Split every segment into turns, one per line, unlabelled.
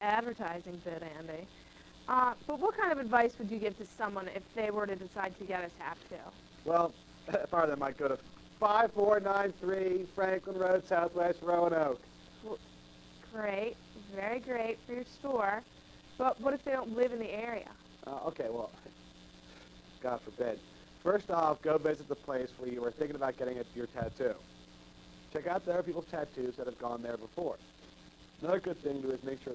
advertising bit, Andy. But what kind of advice would you give to someone if they were to decide to get a tattoo?
Well, if I were them, I'd go to 5493 Franklin Road, Southwest Roanoke.
Well, great, very great for your store. But what if they don't live in the area?
Okay, well, God forbid. First off, go visit the place where you were thinking about getting your tattoo. Check out the other people's tattoos that have gone there before. Another good thing to do is make sure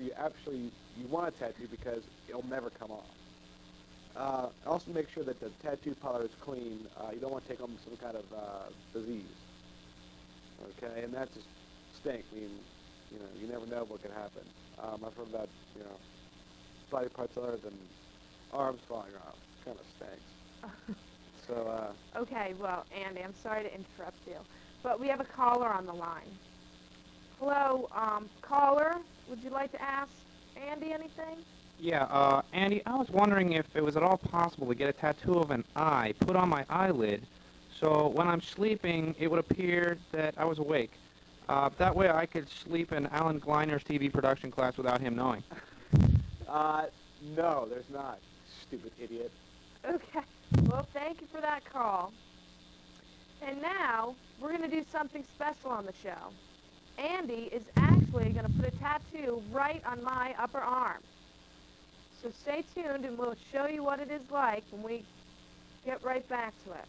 you actually want a tattoo because it'll never come off. Also make sure that the tattoo parlor is clean. You don't want to take on some kind of disease. Okay, and that just stinks. I mean, you never know what could happen. I've heard about, body parts other than arms falling off. Kind of stinks. So,
Okay, well, Andy, I'm sorry to interrupt you, but we have a caller on the line. Hello, caller, would you like to ask Andy anything?
Yeah, Andy, I was wondering if it was at all possible to get a tattoo of an eye put on my eyelid, so when I'm sleeping, it would appear that I was awake. That way I could sleep in Alan Gleiner's TV production class without him knowing.
no, there's not, stupid idiot.
Okay, well, thank you for that call. And now, we're going to do something special on the show. Andy is actually going to put a tattoo right on my upper arm. So stay tuned and we'll show you what it is like when we get right back to it.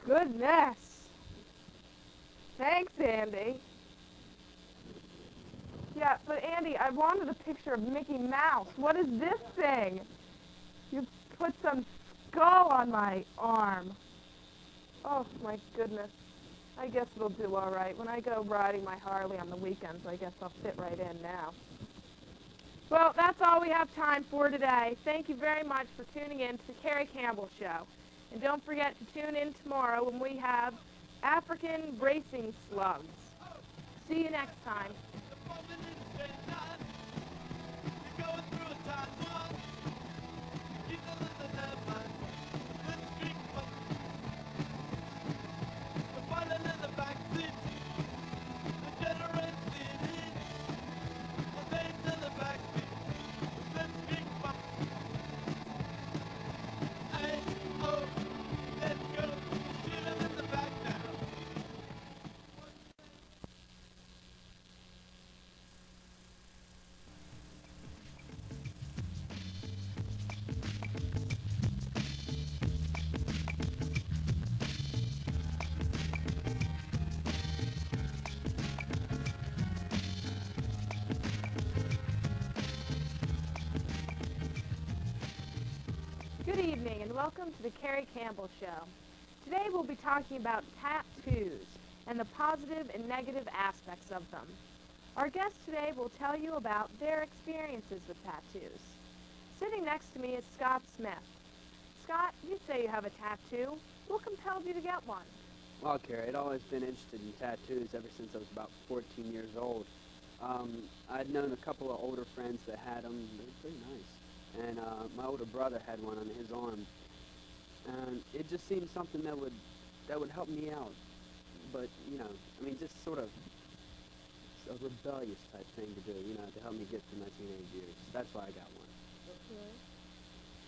Goodness. Thanks, Andy. Yeah, but Andy, I wanted a picture of Mickey Mouse. What is this thing? You put some skull on my arm. Oh, my goodness. I guess it'll do all right. When I go riding my Harley on the weekends, I guess I'll fit right in now. Well, that's all we have time for today. Thank you very much for tuning in to the Carrie Campbell Show. And don't forget to tune in tomorrow when we have African racing slugs. See you next time. Good evening and welcome to the Carrie Campbell Show. Today we'll be talking about tattoos and the positive and negative aspects of them. Our guest today will tell you about their experiences with tattoos. Sitting next to me is Scott Smith. Scott, you say you have a tattoo. What compelled you to get one?
Well, Carrie, I'd always been interested in tattoos ever since I was about 14 years old. I'd known a couple of older friends that had them. They were pretty nice. And my older brother had one on his arm, and it just seemed something that would help me out. But I mean, just sort of a rebellious type thing to do, to help me get through my teenage years. That's why I got one.
Okay.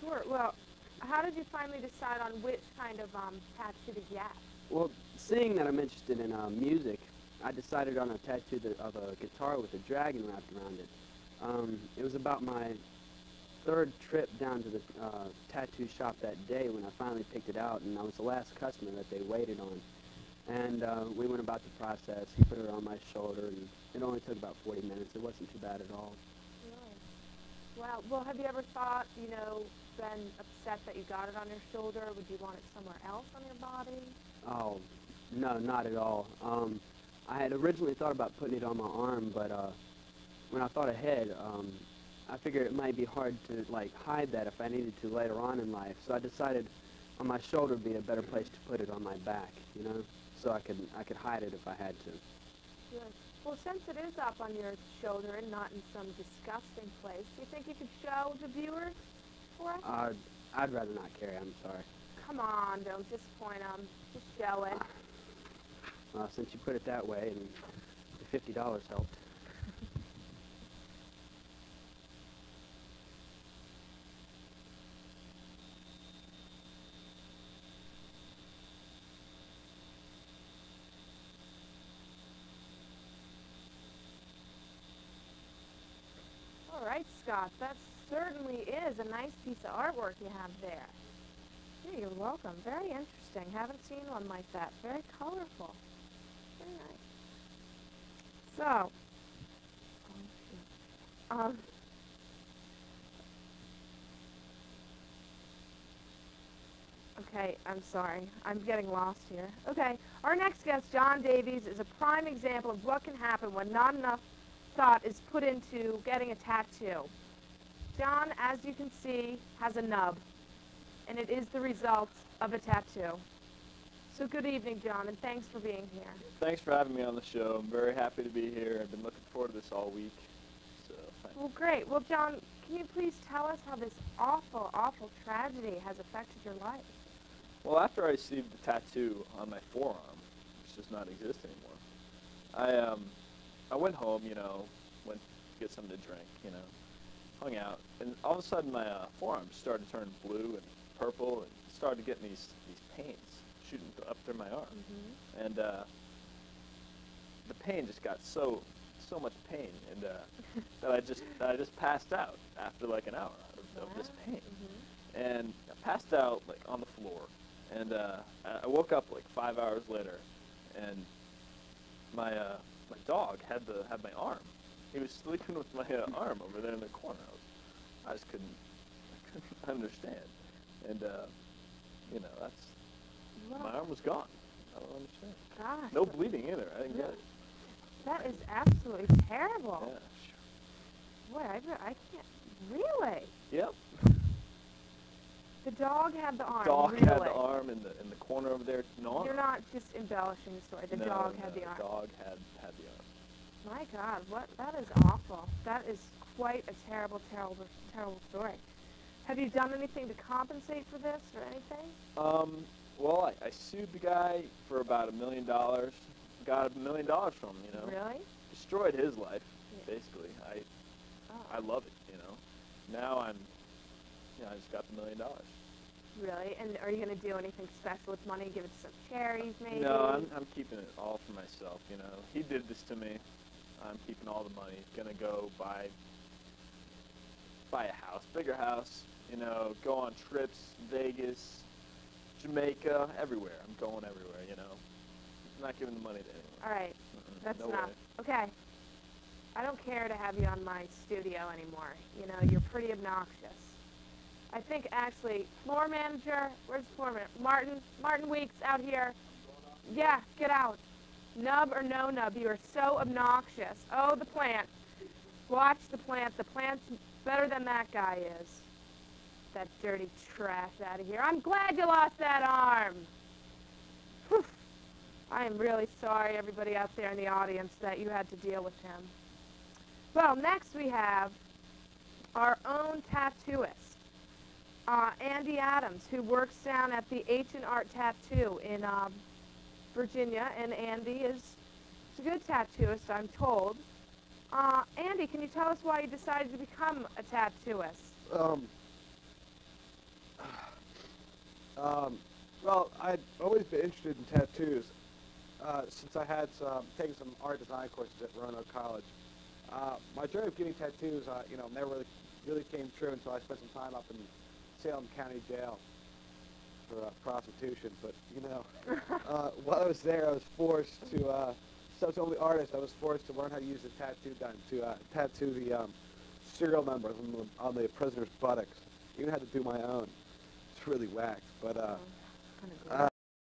Sure. Well, how did you finally decide on which kind of tattoo to get?
Well, seeing that I'm interested in music, I decided on a tattoo of a guitar with a dragon wrapped around it. It was about my third trip down to the tattoo shop that day when I finally picked it out, and I was the last customer that they waited on. And we went about the process. He put it on my shoulder, and it only took about 40 minutes. It wasn't too bad at all.
Really? Well, have you ever thought, been upset that you got it on your shoulder? Would you want it somewhere else on your
Oh, no, not at all. I had originally thought about putting it on my arm, but when I thought ahead, I figured it might be hard to like hide that if I needed to later on in life. So I decided on my shoulder would be a better place to put it on my back, you know, so I could hide it if I had to.
Good. Well, since it is up on your shoulder and not in some disgusting place, do you think you could show the viewers for us?
I'd rather not carry. I'm sorry.
Come on, don't disappoint them. Just show it.
Well, since you put it that way, and the $50 helped.
All right, Scott, that certainly is a nice piece of artwork you have there. Yeah, you're welcome. Very interesting. Haven't seen one like that. Very colorful. Very nice. So, okay, I'm sorry. I'm getting lost here. Okay, our next guest, John Davies, is a prime example of what can happen when not enough thought is put into getting a tattoo. John, as you can see, has a nub, and it is the result of a tattoo. So good evening, John, and thanks for being here.
Thanks for having me on the show. I'm very happy to be here. I've been looking forward to this all week. So, thanks.
Well, great. Well, John, can you please tell us how this awful, awful tragedy has affected your life?
Well, after I received the tattoo on my forearm, which does not exist anymore, I went home, you know, went to get something to drink, you know, hung out, and all of a sudden my forearm started to turn blue and purple and started getting these pains shooting up through my arm.
Mm-hmm.
And the pain just got so much pain, and that I just passed out after like an hour of this pain.
Mm-hmm.
And I passed out like on the floor, and I woke up like 5 hours later, and my dog had my arm. He was sleeping with my arm over there in the corner. I just couldn't understand, and you know, that's my arm was gone. I don't understand.
Gosh.
No bleeding either. I didn't get it.
That is absolutely terrible.
Yeah,
Boy, I can't. Really?
Yep.
The dog had the arm.
Dog
really?
had the arm in the corner over there. No,
You're not just embellishing the story. The
no,
dog
no,
had the arm.
The dog had the arm.
My God, that is awful. That is quite a terrible, terrible, terrible story. Have you done anything to compensate for this or anything?
Well, I sued the guy for about $1 million. Got $1 million from him, you know.
Really?
Destroyed his life,
Yeah.
basically.
Oh.
I love it, you know. Now I just got the $1 million.
Really? And are you going to do anything special with money? Give it to some charities, maybe?
No, I'm keeping it all for myself, you know. He did this to me. I'm keeping all the money. Gonna go buy a house, bigger house, you know, go on trips, Vegas, Jamaica, everywhere. I'm going everywhere, you know. I'm not giving the money to anyone.
All right. That's
no
enough.
way.
Okay. I don't care to have you on my studio anymore. You know, you're pretty obnoxious. I think, actually, floor manager, where's the floor manager? Martin Weeks out here. Yeah, get out. Nub or no nub, you are so obnoxious. Oh, the plant. Watch the plant. The plant's better than that guy is. That dirty trash out of here. I'm glad you lost that arm. Whew. I am really sorry, everybody out there in the audience, that you had to deal with him. Well, next we have our own tattooist, Andy Adams, who works down at the H&Art Tattoo in Virginia, and Andy is a good tattooist, I'm told. Andy, can you tell us why you decided to become a tattooist?
Well, I'd always been interested in tattoos since I had taken some art design courses at Roanoke College. My journey of getting tattoos, you know, never really came true until I spent some time up in Salem County Jail for prostitution. But you know, while I was there, I was forced to. So I was the only artist. I was forced to learn how to use a tattoo gun to tattoo the serial numbers on the prisoner's buttocks. Even had to do my own. It's really whacked, but